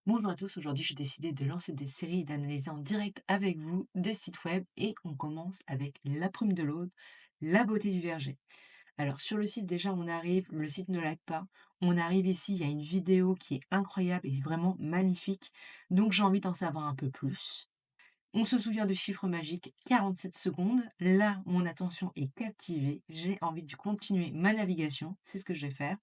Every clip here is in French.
Bonjour à tous, aujourd'hui j'ai décidé de lancer des séries et d'analyser en direct avec vous des sites web et on commence avec La Brume de l'Aude, La beauté du verger. Alors sur le site déjà on arrive, le site ne lag pas, on arrive ici, il y a une vidéo qui est incroyable et vraiment magnifique, donc j'ai envie d'en savoir un peu plus. On se souvient du chiffre magique 47 secondes, là mon attention est captivée, j'ai envie de continuer ma navigation, c'est ce que je vais faire.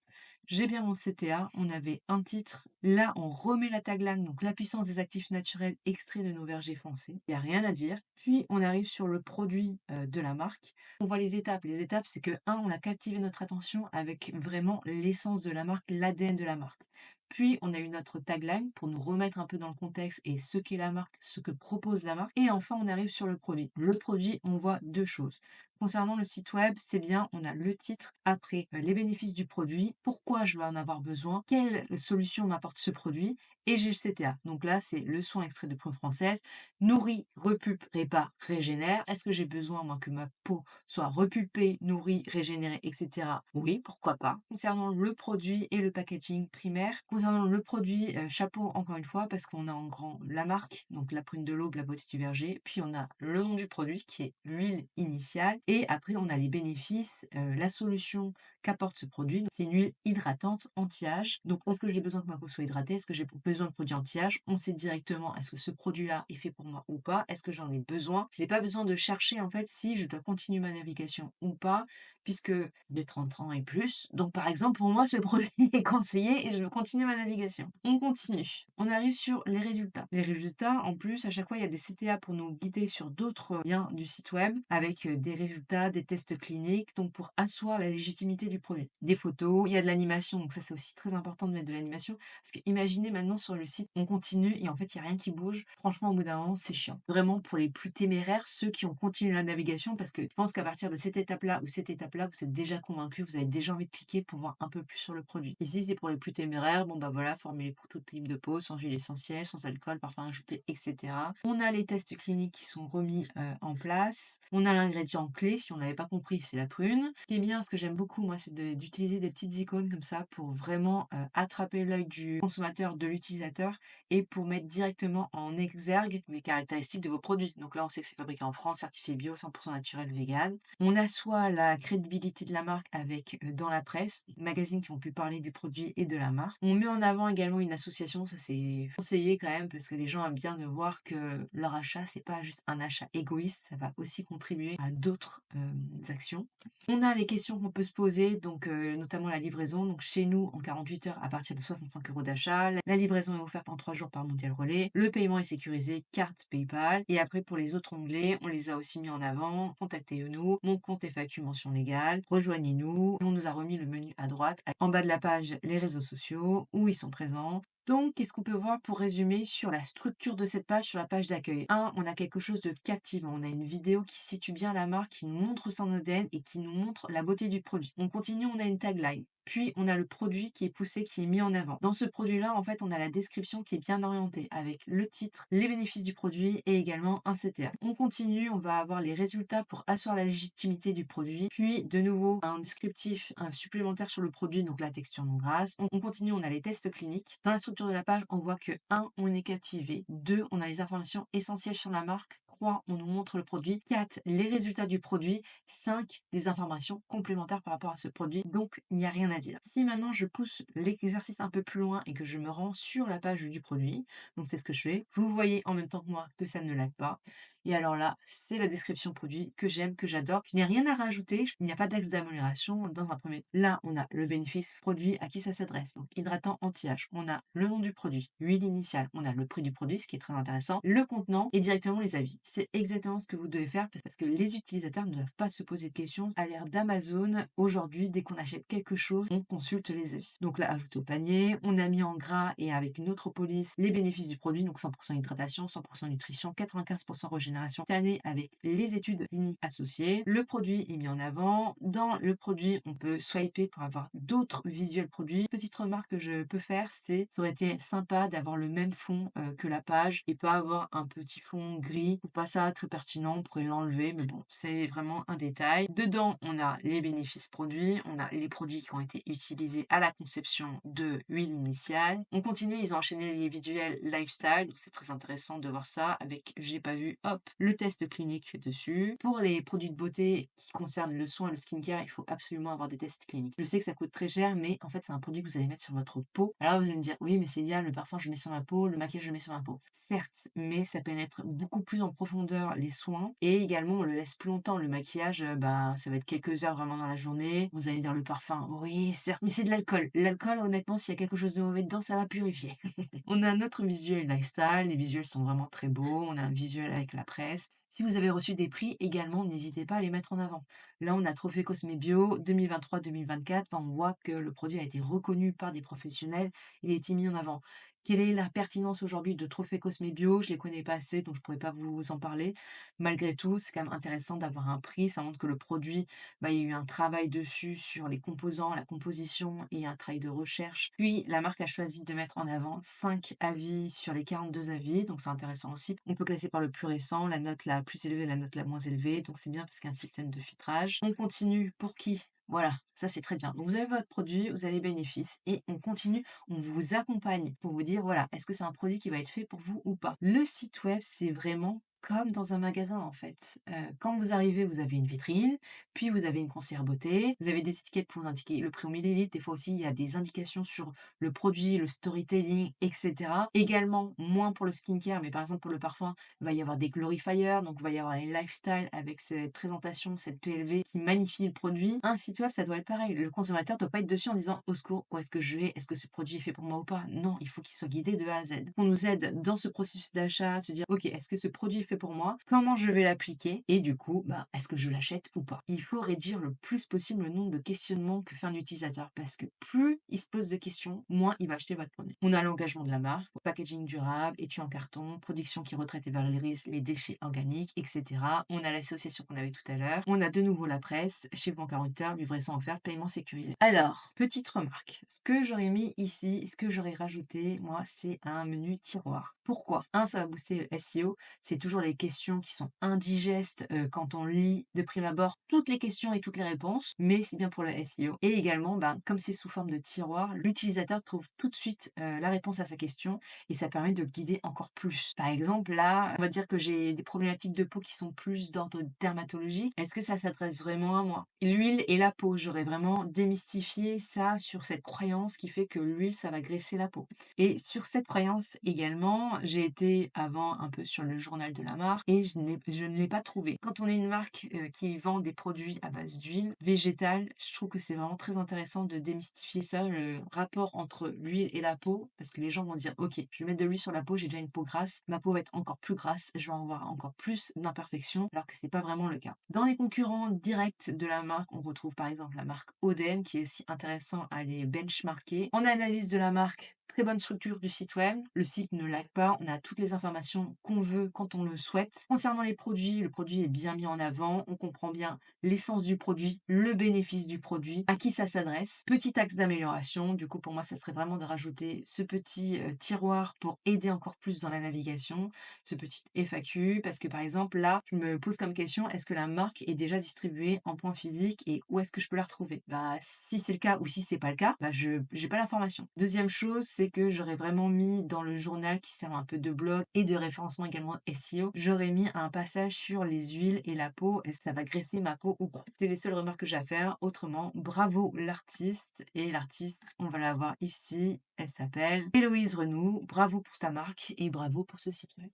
J'ai bien mon CTA, on avait un titre. Là, on remet la tagline, donc la puissance des actifs naturels extraits de nos vergers foncés. Il n'y a rien à dire. Puis, on arrive sur le produit de la marque. On voit les étapes. Les étapes, c'est que, un, on a captivé notre attention avec vraiment l'essence de la marque, l'ADN de la marque. Puis, on a eu notre tagline pour nous remettre un peu dans le contexte et ce qu'est la marque, ce que propose la marque. Et enfin, on arrive sur le produit. Le produit, on voit deux choses. Concernant le site web, c'est bien, on a le titre, après les bénéfices du produit, pourquoi je vais en avoir besoin, quelle solution m'apporte ce produit, et j'ai le CTA. Donc là, c'est le soin extrait de prune française, nourrit, repulpe, répare, régénère. Est-ce que j'ai besoin, moi, que ma peau soit repulpée, nourrie, régénérée, etc. Oui, pourquoi pas. Concernant le produit et le packaging primaire, concernant le produit, chapeau encore une fois, parce qu'on a en grand la marque, donc la prune de l'Aube, la beauté du verger, puis on a le nom du produit qui est l'huile initiale, et après on a les bénéfices, la solution qu'apporte ce produit. Donc, c'est une huile hydratante anti-âge. Donc est-ce que j'ai besoin que ma peau soit hydratée? Est-ce que j'ai besoin de produits anti-âge? On sait directement est-ce que ce produit-là est fait pour moi ou pas? Est-ce que j'en ai besoin? Je n'ai pas besoin de chercher en fait si je dois continuer ma navigation ou pas, puisque j'ai 30 ans et plus. Donc par exemple, pour moi, ce produit est conseillé et je veux continuer ma navigation. On continue. On arrive sur les résultats. Les résultats, en plus, à chaque fois, il y a des CTA pour nous guider sur d'autres liens du site web avec des résultats, des tests cliniques, donc pour asseoir la légitimité du produit. Des photos, il y a de l'animation, donc ça c'est aussi très important de mettre de l'animation, parce que imaginez maintenant sur le site, on continue et en fait il n'y a rien qui bouge. Franchement, au bout d'un moment, c'est chiant. Vraiment pour les plus téméraires, ceux qui ont continué la navigation, parce que je pense qu'à partir de cette étape-là ou cette étape-là, vous êtes déjà convaincu, vous avez déjà envie de cliquer pour voir un peu plus sur le produit. Ici, c'est pour les plus téméraires, bon bah voilà, formulé pour tout type de peau, sans huile essentielle, sans alcool, parfum ajouté, etc. On a les tests cliniques qui sont remis en place. On a l'ingrédient clé, si on n'avait pas compris, c'est la prune. Ce qui est bien, ce que j'aime beaucoup, moi, c'est d'utiliser des petites icônes comme ça pour vraiment attraper l'œil du consommateur, de l'utilisateur, et pour mettre directement en exergue les caractéristiques de vos produits. Donc là, on sait que c'est fabriqué en France, certifié bio, 100% naturel, vegan. On assoit la crédibilité de la marque avec dans la presse, magazines qui ont pu parler du produit et de la marque. On met en avant également une association, ça c'est conseillé quand même parce que les gens aiment bien de voir que leur achat, c'est pas juste un achat égoïste, ça va aussi contribuer à d'autres actions. On a les questions qu'on peut se poser, donc notamment la livraison. Donc chez nous, en 48 heures à partir de 65 € d'achat. La livraison est offerte en 3 jours par Mondial Relais. Le paiement est sécurisé, carte PayPal. Et après, pour les autres onglets, on les a aussi mis en avant. Contactez-nous, mon compte FAQ mention légale, rejoignez-nous. On nous a remis le menu à droite. En bas de la page, les réseaux sociaux, où ils sont présents. Donc, qu'est-ce qu'on peut voir pour résumer sur la structure de cette page, sur la page d'accueil? Un, on a quelque chose de captivant. On a une vidéo qui situe bien la marque, qui nous montre son ADN et qui nous montre la beauté du produit. On continue, on a une tagline. Puis, on a le produit qui est poussé, qui est mis en avant. Dans ce produit-là, en fait, on a la description qui est bien orientée avec le titre, les bénéfices du produit et également un CTA. On continue, on va avoir les résultats pour asseoir la légitimité du produit. Puis, de nouveau, un descriptif supplémentaire sur le produit, donc la texture non grasse. On continue, on a les tests cliniques. Dans la structure de la page, on voit que 1, on est captivé. 2, on a les informations essentielles sur la marque. 3, on nous montre le produit. 4, les résultats du produit. 5, des informations complémentaires par rapport à ce produit. Donc, il n'y a rien à dire. Si maintenant je pousse l'exercice un peu plus loin et que je me rends sur la page du produit, donc c'est ce que je fais, vous voyez en même temps que moi que ça ne lag pas. Et alors là, c'est la description produit que j'aime, que j'adore. Je n'ai rien à rajouter, il n'y a pas d'axe d'amélioration dans un premier temps. Là, on a le bénéfice produit, à qui ça s'adresse. Donc, hydratant anti-âge. On a le nom du produit, l'huile initiale. On a le prix du produit, ce qui est très intéressant, le contenant et directement les avis. C'est exactement ce que vous devez faire parce que les utilisateurs ne doivent pas se poser de questions. À l'ère d'Amazon, aujourd'hui, dès qu'on achète quelque chose, on consulte les avis. Donc là, ajoute au panier, on a mis en gras et avec une autre police les bénéfices du produit, donc 100% hydratation, 100% nutrition, 95% régénération génération cette année avec les études cliniques associées. Le produit est mis en avant. Dans le produit, on peut swiper pour avoir d'autres visuels produits. Petite remarque que je peux faire, c'est ça aurait été sympa d'avoir le même fond que la page et pas avoir un petit fond gris. Je trouve pas ça très pertinent, on pourrait l'enlever, mais bon, c'est vraiment un détail. Dedans, on a les bénéfices produits, on a les produits qui ont été utilisés à la conception de l'huile initiale. On continue, ils ont enchaîné les visuels lifestyle, donc c'est très intéressant de voir ça avec, j'ai pas vu, hop, le test clinique fait dessus. Pour les produits de beauté qui concernent le soin et le skincare, il faut absolument avoir des tests cliniques. Je sais que ça coûte très cher, mais en fait, c'est un produit que vous allez mettre sur votre peau. Alors, vous allez me dire, oui, mais c'est bien, le parfum, je le mets sur ma peau, le maquillage, je le mets sur ma peau. Certes, mais ça pénètre beaucoup plus en profondeur les soins et également, on le laisse plus longtemps. Le maquillage, bah, ça va être quelques heures vraiment dans la journée. Vous allez dire le parfum, oui, certes, mais c'est de l'alcool. L'alcool, honnêtement, s'il y a quelque chose de mauvais dedans, ça va purifier. On a notre visuel lifestyle, les visuels sont vraiment très beaux, on a un visuel avec la presse. Si vous avez reçu des prix également, n'hésitez pas à les mettre en avant. Là, on a Trophée Cosme Bio 2023-2024. On voit que le produit a été reconnu par des professionnels, il a été mis en avant. Quelle est la pertinence aujourd'hui de Trophée Cosme Bio? Je les connais pas assez, donc je pourrais pas vous en parler. Malgré tout, c'est quand même intéressant d'avoir un prix. Ça montre que le produit, bah, il y a eu un travail dessus sur les composants, la composition et un travail de recherche. Puis, la marque a choisi de mettre en avant 5 avis sur les 42 avis, donc c'est intéressant aussi. On peut classer par le plus récent, la note la plus élevée, la note la moins élevée, donc c'est bien parce qu'il y a un système de filtrage. On continue pour qui? Voilà, ça c'est très bien. Donc vous avez votre produit, vous avez les bénéfices et on continue, on vous accompagne pour vous dire voilà, est-ce que c'est un produit qui va être fait pour vous ou pas. Le site web, c'est vraiment comme dans un magasin en fait. Quand vous arrivez, vous avez une vitrine, puis vous avez une conseillère beauté, vous avez des étiquettes pour vous indiquer le prix au millilitre. Des fois aussi, il y a des indications sur le produit, le storytelling, etc. Également, moins pour le skincare, mais par exemple pour le parfum, il va y avoir des glorifiers, donc il va y avoir les lifestyle avec cette présentation, cette PLV qui magnifie le produit. Un site web, ça doit être pareil. Le consommateur ne doit pas être dessus en disant au secours, où est-ce que je vais? Est-ce que ce produit est fait pour moi ou pas? Non, il faut qu'il soit guidé de A à Z. On nous aide dans ce processus d'achat, se dire ok, est-ce que ce produit est fait pour moi? Comment je vais l'appliquer? Et du coup, bah, est-ce que je l'achète ou pas? Il faut réduire le plus possible le nombre de questionnements que fait un utilisateur parce que plus il se pose de questions, moins il va acheter votre produit. On a l'engagement de la marque, packaging durable, étui en carton, production qui retraite et valorise les déchets organiques, etc. On a l'association qu'on avait tout à l'heure. On a de nouveau la presse, chez vous en 40 heures, livraison offerte, paiement sécurisé. Alors, petite remarque, ce que j'aurais mis ici, ce que j'aurais rajouté, moi, c'est un menu tiroir. Pourquoi? Un, ça va booster le SEO. C'est toujours les questions qui sont indigestes quand on lit de prime abord toutes les questions et toutes les réponses, mais c'est bien pour le SEO. Et également, ben, comme c'est sous forme de tiroir, l'utilisateur trouve tout de suite la réponse à sa question et ça permet de le guider encore plus. Par exemple, là, on va dire que j'ai des problématiques de peau qui sont plus d'ordre dermatologique. Est-ce que ça s'adresse vraiment à moi? L'huile et la peau, j'aurais vraiment démystifié ça sur cette croyance qui fait que l'huile, ça va graisser la peau. Et sur cette croyance également, j'ai été avant un peu sur le journal de la marque et je ne l'ai pas trouvé. Quand on est une marque qui vend des produits à base d'huile végétale, je trouve que c'est vraiment très intéressant de démystifier ça, le rapport entre l'huile et la peau, parce que les gens vont se dire, ok, je vais mettre de l'huile sur la peau, j'ai déjà une peau grasse, ma peau va être encore plus grasse, je vais avoir encore plus d'imperfections, alors que c'est pas vraiment le cas. Dans les concurrents directs de la marque, on retrouve par exemple la marque Oden, qui est aussi intéressant à les benchmarker. En analyse de la marque, très bonne structure du site web. Le site ne lag pas. On a toutes les informations qu'on veut quand on le souhaite. Concernant les produits, le produit est bien mis en avant. On comprend bien l'essence du produit, le bénéfice du produit, à qui ça s'adresse. Petit axe d'amélioration. Du coup, pour moi, ça serait vraiment de rajouter ce petit tiroir pour aider encore plus dans la navigation, ce petit FAQ. Parce que par exemple, là, je me pose comme question, est-ce que la marque est déjà distribuée en point physique et où est-ce que je peux la retrouver? Bah, si c'est le cas ou si c'est pas le cas, bah, je j'ai pas l'information. Deuxième chose, c'est que j'aurais vraiment mis dans le journal qui sert un peu de blog et de référencement également SEO, j'aurais mis un passage sur les huiles et la peau. Est-ce que ça va graisser ma peau ou pas? C'est les seules remarques que j'ai à faire. Autrement, bravo l'artiste. Et l'artiste, on va la voir ici. Elle s'appelle Héloïse Renou. Bravo pour ta marque et bravo pour ce site web.